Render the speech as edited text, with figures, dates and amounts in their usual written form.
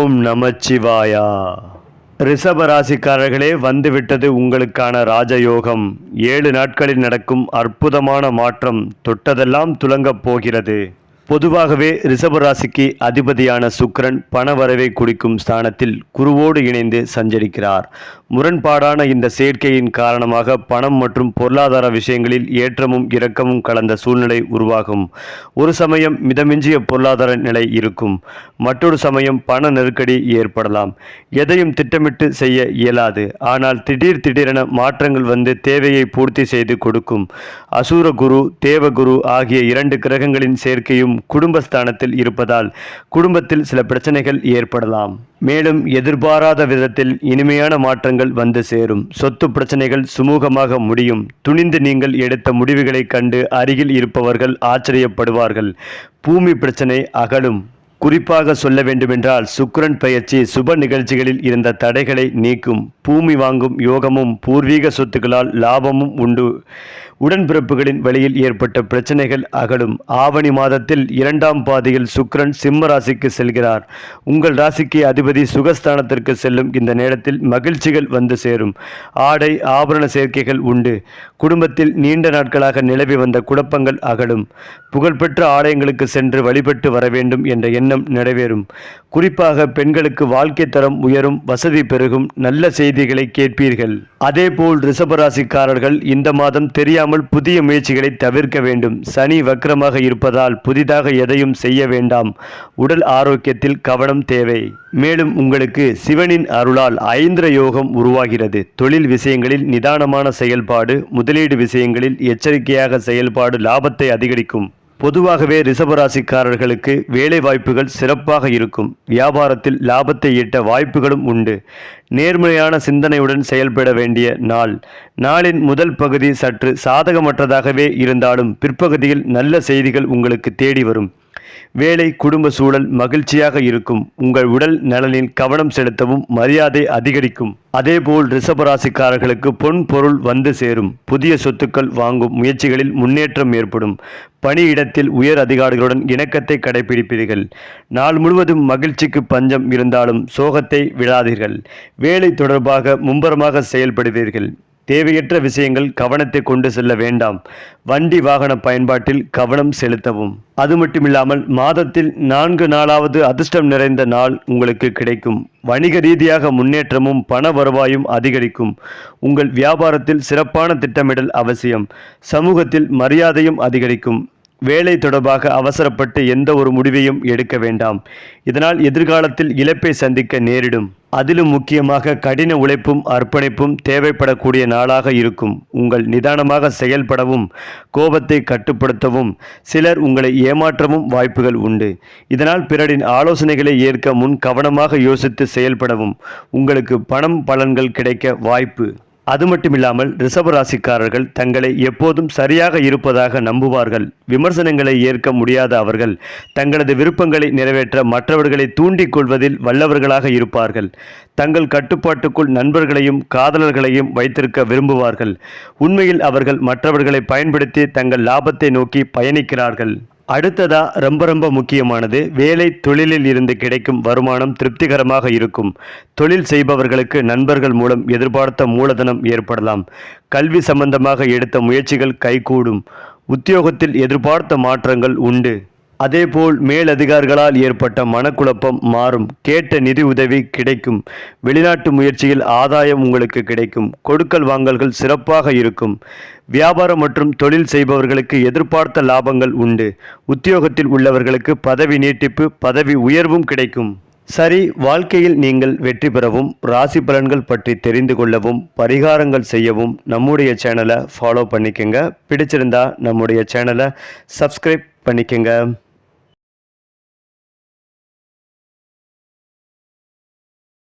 ஓம் நமச்சிவாயா. ரிஷப ராசிக்காரர்களே, வந்துவிட்டது உங்களுக்கான ராஜயோகம். 7 நாட்களில் நடக்கும் அற்புதமான மாற்றம் தொட்டதெல்லாம் துலங்கப் போகிறது. பொதுவாகவே ரிஷபராசிக்கு அதிபதியான சுக்கிரன் பணவரவை குறிக்கும் ஸ்தானத்தில் குருவோடு இணைந்து சஞ்சரிக்கிறார். முரண்பாடான இந்த சேர்க்கையின் காரணமாக பணம் மற்றும் பொருளாதார விஷயங்களில் ஏற்றமும் இறக்கமும் கலந்த சூழ்நிலை உருவாகும். ஒரு சமயம் மிதமிஞ்சிய பொருளாதார நிலை இருக்கும், மற்றொரு சமயம் பண நெருக்கடி ஏற்படலாம். எதையும் திட்டமிட்டு செய்ய இயலாது. ஆனால் திடீரென மாற்றங்கள் வந்து தேவையை பூர்த்தி செய்து கொடுக்கும். அசூர குரு, தேவகுரு ஆகிய 2 கிரகங்களின் சேர்க்கையும் குடும்பஸ்தானத்தில் இருப்பதால் குடும்பத்தில் சில பிரச்சனைகள் ஏற்படலாம். மேலும் எதிர்பாராத விதத்தில் இனிமையான மாற்றங்கள் வந்து சேரும். சொத்து பிரச்சனைகள் சுமூகமாக முடியும். துணிந்து நீங்கள் எடுத்த முடிவுகளை கண்டு அருகில் இருப்பவர்கள் ஆச்சரியப்படுவார்கள். பூமி பிரச்சனை அகலும். குறிப்பாக சொல்ல வேண்டுமென்றால் சுக்கிரன் பெயர்ச்சி சுப நிகழ்ச்சிகளில் இருந்த தடைகளை நீக்கும். பூமி வாங்கும் யோகமும் பூர்வீக சொத்துக்களால் லாபமும் உண்டு. உடன்பிறப்புகளின் வழியில் ஏற்பட்ட பிரச்சனைகள் அகலும். ஆவணி மாதத்தில் 2ஆம் பாதியில் சுக்கிரன் சிம்ம ராசிக்கு செல்கிறார். உங்கள் ராசிக்கு அதிபதி சுகஸ்தானத்திற்கு செல்லும் இந்த நேரத்தில் மகிழ்ச்சிகள் வந்து சேரும். ஆடை ஆபரண சேர்க்கைகள் உண்டு. குடும்பத்தில் நீண்ட நாட்களாக நிலவி வந்த குழப்பங்கள் அகலும். புகழ்பெற்ற ஆலயங்களுக்கு சென்று வழிபட்டு வர வேண்டும் என்ற எண்ணம் நிறைவேறும். குறிப்பாக பெண்களுக்கு வாழ்க்கை தரம் உயரும், வசதி பெருகும், நல்ல செய்திகளை கேட்பீர்கள். அதேபோல் ரிஷபராசிக்காரர்கள் இந்த மாதம் தெரியாமல் புதிய முயற்சிகளை தவிர்க்க வேண்டும். சனி வக்ரமாக இருப்பதால் புதிதாக எதையும் செய்ய வேண்டாம். உடல் ஆரோக்கியத்தில் கவனம் தேவை. மேலும் உங்களுக்கு சிவனின் அருளால் ஐந்திர யோகம் உருவாகிறது. தொழில் விஷயங்களில் நிதானமான செயல்பாடு, முதலீடு விஷயங்களில் எச்சரிக்கையாக செயல்பாடு லாபத்தை அதிகரிக்கும். பொதுவாகவே ரிஷபராசிக்காரர்களுக்கு வேலை வாய்ப்புகள் சிறப்பாக இருக்கும். வியாபாரத்தில் லாபத்தை ஈட்ட வாய்ப்புகளும் உண்டு. நேர்மையான சிந்தனையுடன் செயல்பட வேண்டிய நாள். நாளின் முதல் பகுதி சற்று சாதகமற்றதாகவே இருந்தாலும் பிற்பகுதியில் நல்ல செய்திகள் உங்களுக்கு தேடி வரும். வேலை குடும்ப சூழல் மகிழ்ச்சியாக இருக்கும். உங்கள் உடல் நலனில் கவனம் செலுத்தவும் மரியாதை அதிகரிக்கும். அதேபோல் ரிஷபராசிக்காரர்களுக்கு பொன் பொருள் வந்து சேரும். புதிய சொத்துக்கள் வாங்கும் முயற்சிகளில் முன்னேற்றம் ஏற்படும். பணியிடத்தில் உயர் அதிகாரிகளுடன் இணக்கத்தை கடைபிடிப்பீர்கள். நாள் முழுவதும் மகிழ்ச்சிக்கு பஞ்சம் இருந்தாலும் சோகத்தை விடாதீர்கள். வேலை தொடர்பாக மும்பரமாக செயல்படுவீர்கள். தேவையற்ற விஷயங்கள் கவனத்தை கொண்டு செல்ல வேண்டாம். வண்டி வாகன பயன்பாட்டில் கவனம் செலுத்தவும். அது மட்டுமில்லாமல் மாதத்தில் 4 நாளாவது அதிர்ஷ்டம் நிறைந்த நாள் உங்களுக்கு கிடைக்கும். வணிக ரீதியாக முன்னேற்றமும் பண வருவாயும் அதிகரிக்கும். உங்கள் வியாபாரத்தில் சிறப்பான திட்டமிடல் அவசியம். சமூகத்தில் மரியாதையும் அதிகரிக்கும். வேலை தொடர்பாக அவசரப்பட்டு எந்த ஒரு முடிவையும் எடுக்க வேண்டாம். இதனால் எதிர்காலத்தில் இழப்பை சந்திக்க நேரிடும். அதிலும் முக்கியமாக கடின உழைப்பும் அர்ப்பணிப்பும் தேவைப்படக்கூடிய நாளாக இருக்கும். உங்கள் நிதானமாக செயல்படவும் கோபத்தை கட்டுப்படுத்தவும் சிலர் உங்களை ஏமாற்றவும் வாய்ப்புகள் உண்டு. இதனால் பிறரின் ஆலோசனைகளை ஏற்க முன் கவனமாக யோசித்து செயல்படவும் உங்களுக்கு பணம் பலன்கள் கிடைக்க வாய்ப்பு. அது மட்டுமில்லாமல் ரிஷபராசிக்காரர்கள் தங்களை எப்போதும் சரியாக இருப்பதாக நம்புவார்கள். விமர்சனங்களை ஏற்க முடியாத அவர்கள் தங்களது விருப்பங்களை நிறைவேற்ற மற்றவர்களை தூண்டிக் கொள்வதில் வல்லவர்களாக இருப்பார்கள். தங்கள் கட்டுப்பாட்டுக்குள் நண்பர்களையும் காதலர்களையும் வைத்திருக்க விரும்புவார்கள். உண்மையில் அவர்கள் மற்றவர்களை பயன்படுத்தி தங்கள் லாபத்தை நோக்கி பயணிக்கிறார்கள். அடுத்ததா ரொம்ப முக்கியமானது, வேலை தொழிலில் இருந்து கிடைக்கும் வருமானம் திருப்திகரமாக இருக்கும். தொழில் செய்பவர்களுக்கு நண்பர்கள் மூலம் எதிர்பார்த்த மூலதனம் ஏற்படலாம். கல்வி சம்பந்தமாக எடுத்த முயற்சிகள் கைகூடும். உத்தியோகத்தில் எதிர்பார்த்த மாற்றங்கள் உண்டு. அதேபோல் மேலதிகாரிகளால் ஏற்பட்ட மனக்குழப்பம் மாறும். கேட்ட நிதி உதவி கிடைக்கும். வெளிநாட்டு முயற்சியில் ஆதாயம் உங்களுக்கு கிடைக்கும். கொடுக்கல் வாங்கல்கள் சிறப்பாக இருக்கும். வியாபாரம் மற்றும் தொழில் செய்பவர்களுக்கு எதிர்பார்த்த லாபங்கள் உண்டு. உத்தியோகத்தில் உள்ளவர்களுக்கு பதவி நீட்டிப்பு, பதவி உயர்வும் கிடைக்கும். சரி, வாழ்க்கையில் நீங்கள் வெற்றி பெறவும் ராசி பலன்கள் பற்றி தெரிந்து கொள்ளவும் பரிகாரங்கள் செய்யவும் நம்முடைய சேனலை ஃபாலோ பண்ணிக்கங்க. பிடிச்சிருந்தா நம்முடைய சேனலை சப்ஸ்கிரைப் பண்ணிக்கங்க.